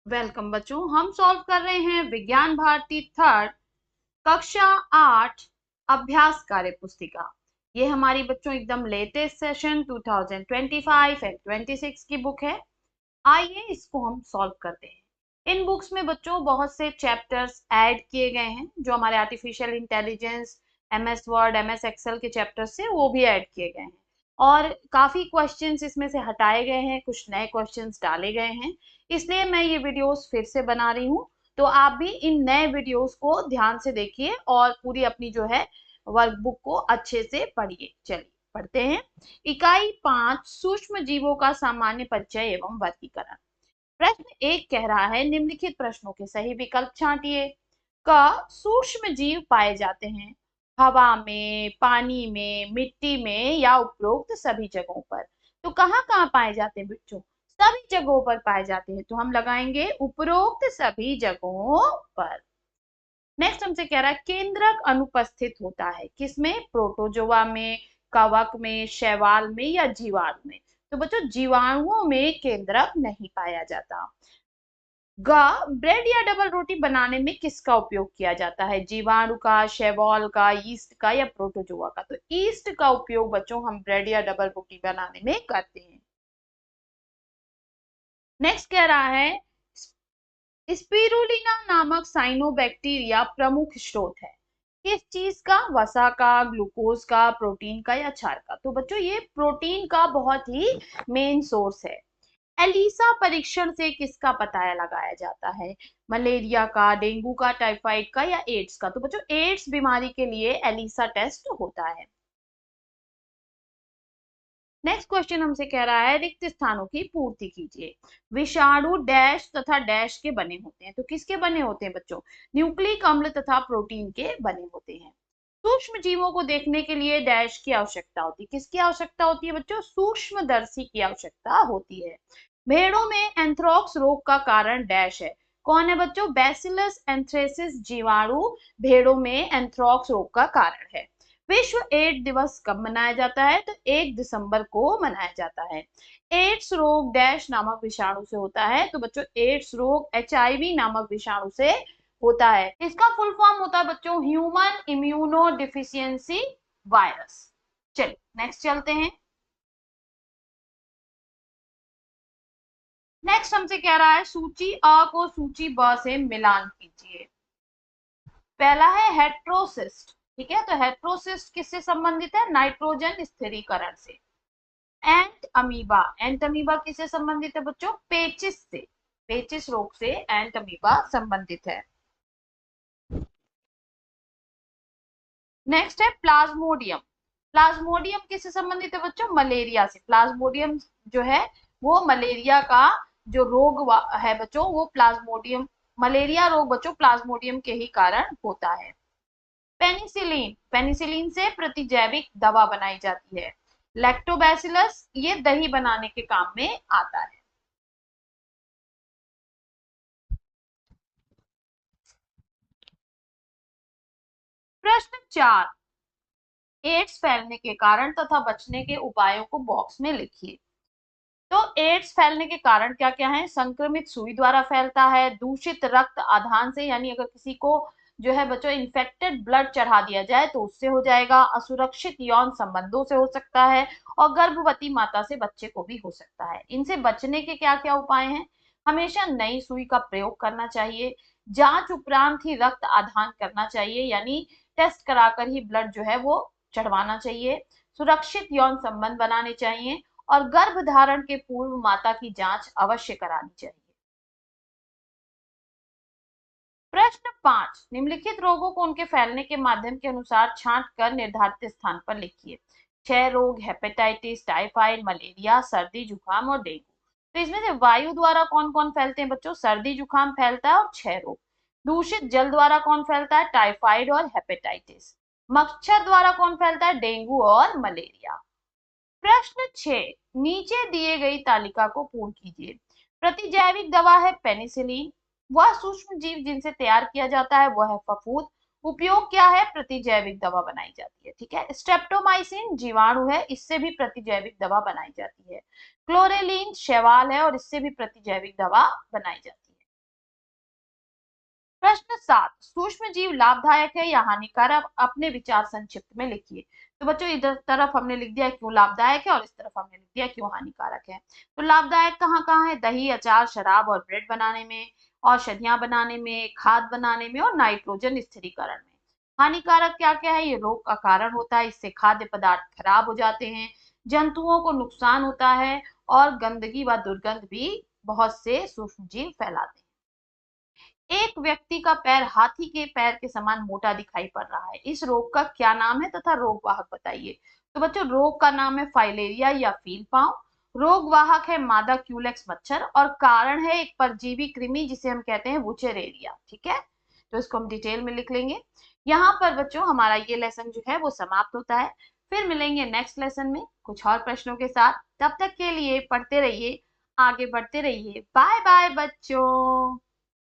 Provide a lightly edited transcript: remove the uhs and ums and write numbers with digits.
Welcome बच्चों, हम solve कर रहे हैं विज्ञान भारती थर्ड कक्षा 8 अभ्यास कार्य पुस्तिका। ये हमारी बच्चों एकदम लेटेस्ट सेशन 2025 एंड 26 की बुक है। आइए इसको हम सॉल्व करते हैं। इन बुक्स में बच्चों बहुत से चैप्टर्स ऐड किए गए हैं जो हमारे artificial intelligence, MS Word, MS Excel के चैप्टर्स से वो भी ऐड किए गए हैं और काफी क्वेश्चंस इसमें से हटाए गए हैं, कुछ नए क्वेश्चंस डाले गए हैं। इसलिए मैं ये वीडियोस फिर से बना रही हूँ, तो आप भी इन नए वीडियोस को ध्यान से देखिए और पूरी अपनी जो है वर्कबुक को अच्छे से पढ़िए। चलिए पढ़ते हैं। इकाई 5 सूक्ष्म जीवों का सामान्य परिचय एवं वर्गीकरण। प्रश्न 1 कह रहा है निम्नलिखित प्रश्नों के सही विकल्प छांटिए। क सूक्ष्म जीव पाए जाते हैं हवा में, पानी में, मिट्टी में या उपरोक्त सभी जगहों पर। तो कहाँ कहाँ पाए जाते हैं बच्चों? सभी जगहों पर पाए जाते हैं, तो हम लगाएंगे उपरोक्त सभी जगहों पर। नेक्स्ट हमसे कह रहा है केंद्रक अनुपस्थित होता है किसमें? प्रोटोजोआ में, कवक में, शैवाल में या जीवाणु में। तो बच्चों जीवाणुओं में केंद्रक नहीं पाया जाता। ग ब्रेड या डबल रोटी बनाने में किसका उपयोग किया जाता है? जीवाणु का, शैवाल का, ईस्ट का या प्रोटोजोआ का। तो ईस्ट का उपयोग बच्चों हम ब्रेड या डबल रोटी बनाने में करते हैं। नेक्स्ट कह रहा है स्पिरुलिना नामक साइनोबैक्टीरिया प्रमुख स्रोत है किस चीज का? वसा का, ग्लूकोज का, प्रोटीन का या क्षार का। तो बच्चों ये प्रोटीन का बहुत ही मेन सोर्स है। एलिसा परीक्षण से किसका पता लगाया जाता है? मलेरिया का, डेंगू का, टाइफाइड का या एड्स का। तो बच्चों एड्स बीमारी के लिए एलिसा टेस्ट होता है। नेक्स्ट क्वेश्चन हमसे कह रहा है रिक्त स्थानों की पूर्ति कीजिए। विषाणु डैश तथा डैश के बने होते हैं। तो किसके बने होते हैं बच्चों? न्यूक्लिक अम्ल तथा प्रोटीन के बने होते हैं। सूक्ष्म जीवों को देखने के लिए डैश की आवश्यकता होती है। किसकी आवश्यकता होती है बच्चों? सूक्ष्मदर्शी की आवश्यकता होती है। भेड़ों में एंथ्रॉक्स रोग का कारण डैश है। कौन है बच्चों? बैसिलस एंथ्रेसिस जीवाणु भेड़ों में एंथ्रॉक्स रोग का कारण है। विश्व एड्स दिवस कब मनाया जाता है? तो 1 दिसंबर को मनाया जाता है। एड्स रोग डैश नामक विषाणु से होता है। तो बच्चों एड्स रोग एचआईवी नामक विषाणु से होता है। इसका फुल फॉर्म होता है बच्चों ह्यूमन इम्यूनो डिफिशियंसी वायरस। चलिए नेक्स्ट चलते हैं। नेक्स्ट हमसे कह रहा है सूची अ को सूची ब से मिलान कीजिए। पहला है हेट्रोसिस्ट। ठीक है, तो हेट्रोसिस्ट किससे संबंधित है? नाइट्रोजन स्थिरीकरण से। एंट अमीबा, एंट अमीबा किससे संबंधित है बच्चों? पेचिस से। पेचिस रोग से एंट अमीबा संबंधित है। नेक्स्ट है प्लाज्मोडियम। प्लाज्मोडियम किससे संबंधित है बच्चों? मलेरिया से। प्लाज्मोडियम जो है वो मलेरिया का जो रोग है बच्चों वो प्लाज्मोडियम, मलेरिया रोग बच्चों प्लाज्मोडियम के ही कारण होता है। पेनिसिलिन, पेनिसिलिन से प्रतिजैविक दवा बनाई जाती है। लैक्टोबैसिलस ये दही बनाने के काम में आता है। प्रश्न 4 एड्स फैलने के कारण तथा बचने के उपायों को बॉक्स में लिखिए। तो एड्स फैलने के कारण क्या क्या है? संक्रमित सुई द्वारा फैलता है, दूषित रक्त आधान से, यानी अगर किसी को जो है बच्चों इन्फेक्टेड ब्लड चढ़ा दिया जाए तो उससे हो जाएगा, असुरक्षित यौन संबंधों से हो सकता है और गर्भवती माता से बच्चे को भी हो सकता है। इनसे बचने के क्या क्या उपाय हैं? हमेशा नई सुई का प्रयोग करना चाहिए, जांच उपरांत ही रक्त आधान करना चाहिए, यानी टेस्ट कराकर ही ब्लड जो है वो चढ़वाना चाहिए, सुरक्षित यौन संबंध बनाने चाहिए और गर्भ धारण के पूर्व माता की जांच अवश्य करानी चाहिए। प्रश्न 5 निम्नलिखित रोगों को उनके फैलने के माध्यम के अनुसार छांट कर निर्धारित स्थान पर लिखिए। क्षय रोग, हेपेटाइटिस, टाइफाइड, मलेरिया, सर्दी जुकाम और डेंगू। तो इसमें से वायु द्वारा कौन कौन फैलते हैं बच्चों? सर्दी जुकाम फैलता है और क्षय रोग। दूषित जल द्वारा कौन फैलता है? टाइफाइड और हेपेटाइटिस। मच्छर द्वारा कौन फैलता है? डेंगू और मलेरिया। प्रश्न 6 नीचे दिए गई तालिका को पूर्ण कीजिए। प्रतिजैविक दवा है पेनिसिलिन। वह सूक्ष्म जीव जिनसे तैयार किया जाता है वह है फफूंद। उपयोग क्या है? प्रतिजैविक दवा बनाई जाती है। ठीक है, स्ट्रेप्टोमाइसिन जीवाणु है, इससे भी प्रतिजैविक दवा बनाई जाती है। क्लोरेलिन शैवाल है और इससे भी प्रतिजैविक दवा बनाई जाती है। प्रश्न 7, सूक्ष्म जीव लाभदायक है या हानिकारक, अपने विचार संक्षिप्त में लिखिए। तो बच्चों इधर तरफ हमने लिख दिया क्यों लाभदायक है और इस तरफ हमने लिख दिया क्यों हानिकारक है। तो लाभदायक कहाँ कहाँ है, दही, अचार, शराब और ब्रेड बनाने में, औषधियां बनाने में, खाद बनाने में और नाइट्रोजन स्थिरीकरण में। हानिकारक क्या क्या है, ये रोग का कारण होता है, इससे खाद्य पदार्थ खराब हो जाते हैं, जंतुओं को नुकसान होता है और गंदगी व दुर्गंध भी बहुत से सूक्ष्म जीव फैलाते हैं। एक व्यक्ति का पैर हाथी के पैर के समान मोटा दिखाई पड़ रहा है, इस रोग का क्या नाम है तथा रोग वाहक बताइए। तो बच्चों रोग का नाम है फाइलेरिया या फील पांव, रोग वाहक है मादा क्यूलेक्स मच्छर और कारण है एक परजीवी कृमि जिसे हम कहते हैं वुचेरेरिया। ठीक है, तो इसको हम डिटेल में लिख लेंगे। यहाँ पर बच्चों हमारा ये लेसन जो है वो समाप्त होता है। फिर मिलेंगे नेक्स्ट लेसन में कुछ और प्रश्नों के साथ। तब तक के लिए पढ़ते रहिए, आगे बढ़ते रहिए। बाय बाय बच्चों।